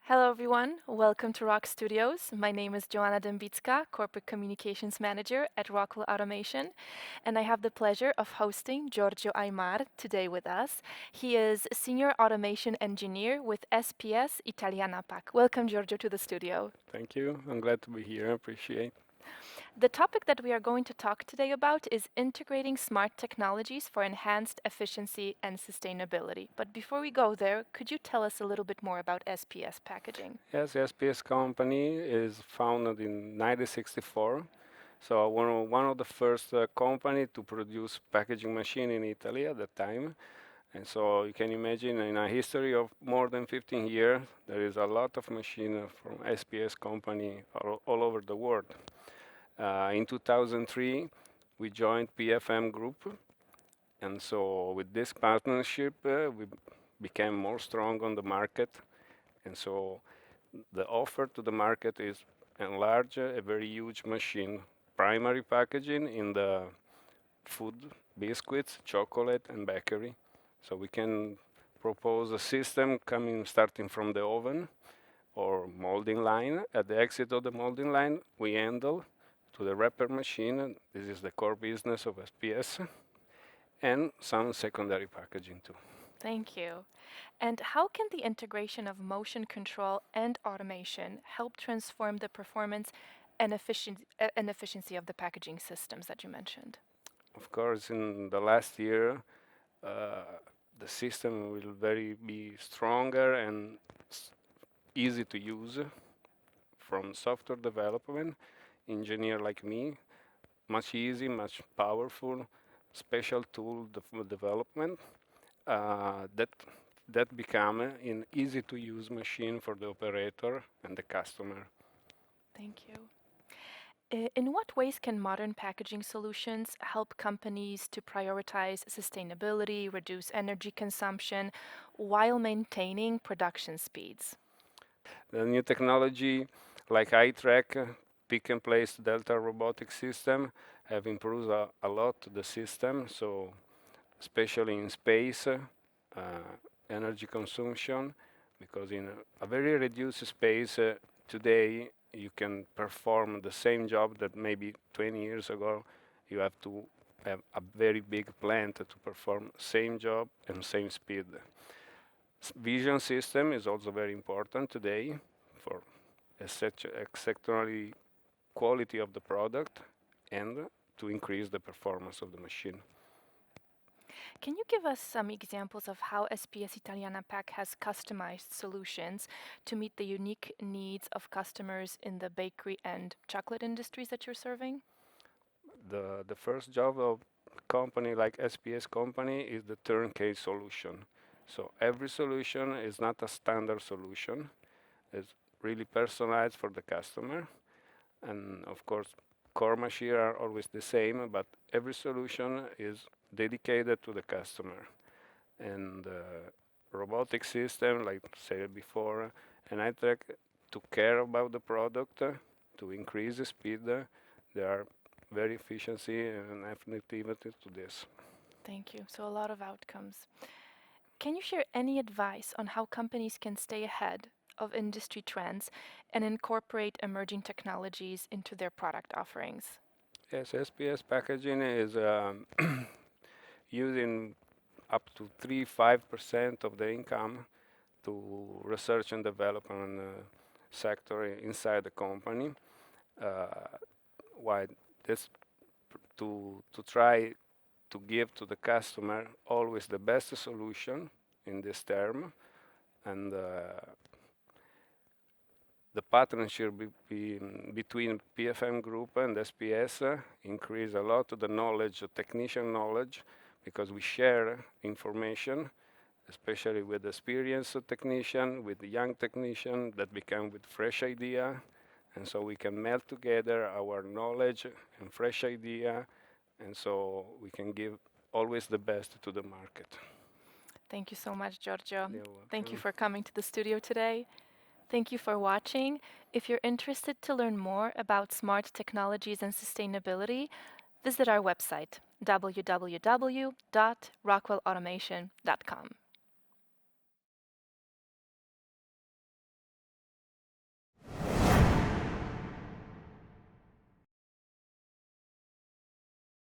Hello, everyone. Welcome to ROKStudios. My name is Joanna Dembicka, Corporate Communications Manager at Rockwell Automation, and I have the pleasure of hosting Giorgio Aymar today with us. He is Senior Automation Engineer with SPS Italiana Pack. Welcome, Giorgio, to the studio. Thank you. I'm glad to be here. Appreciate. The topic that we are going to talk today about is integrating smart technologies for enhanced efficiency and sustainability. But before we go there, could you tell us a little bit more about SPS packaging? Yes, the SPS company is founded in 1964. So one of the first company to produce packaging machine in Italy at that time. And so you can imagine in a history of more than 15 years, there is a lot of machine from SPS company all over the world. In 2003, we joined PFM Group. And so with this partnership, we became more strong on the market. And so the offer to the market is enlarge a very huge machine, primary packaging in the food, biscuits, chocolate, and bakery. So we can propose a system starting from the oven or molding line. At the exit of the molding line, we handle to the wrapper machine. This is the core business of SPS, and some secondary packaging too. Thank you. And how can the integration of motion control and automation help transform the performance and efficiency of the packaging systems that you mentioned? Of course, in the last year, uh, the system will very be stronger and easy to use from software development, engineer like me, much easy, much powerful, special tool for development that become an easy to use machine for the operator and the customer. Thank you. In what ways can modern packaging solutions help companies to prioritize sustainability, reduce energy consumption, while maintaining production speeds? The new technology like iTrack, pick and place Delta robotic system have improved a lot the system. So especially in space, energy consumption, because in a very reduced space today you can perform the same job that maybe 20 years ago you have to have a very big plant to perform same job and same speed. Vision system is also very important today for exceptionally quality of the product and to increase the performance of the machine. Can you give us some examples of how SPS Italiana Pack has customized solutions to meet the unique needs of customers in the bakery and chocolate industries that you're serving? The first job of a company like SPS company is the turnkey solution. So every solution is not a standard solution. It's really personalized for the customer. And of course, core machines are always the same, but every solution is dedicated to the customer. And robotic system, like said before, and I took care about the product to increase the speed. They are very efficiency and effectivity to this. Thank you. So, a lot of outcomes. Can you share any advice on how companies can stay ahead of industry trends and incorporate emerging technologies into their product offerings? Yes, SPS packaging is using up to 3-5% of the income to research and development sector inside the company. Uh, why this to try to give to the customer always the best solution in this term, and the partnership between PFM Group and SPS increase a lot of the knowledge, the technician knowledge, because we share information, especially with experienced technician, with the young technician that become with fresh idea, and so we can melt together our knowledge and fresh idea, and so we can give always the best to the market. Thank you so much, Giorgio. You're Thank you welcome. for coming to the studio today. Thank you for watching. If you're interested to learn more about smart technologies and sustainability, visit our website, www.rockwellautomation.com.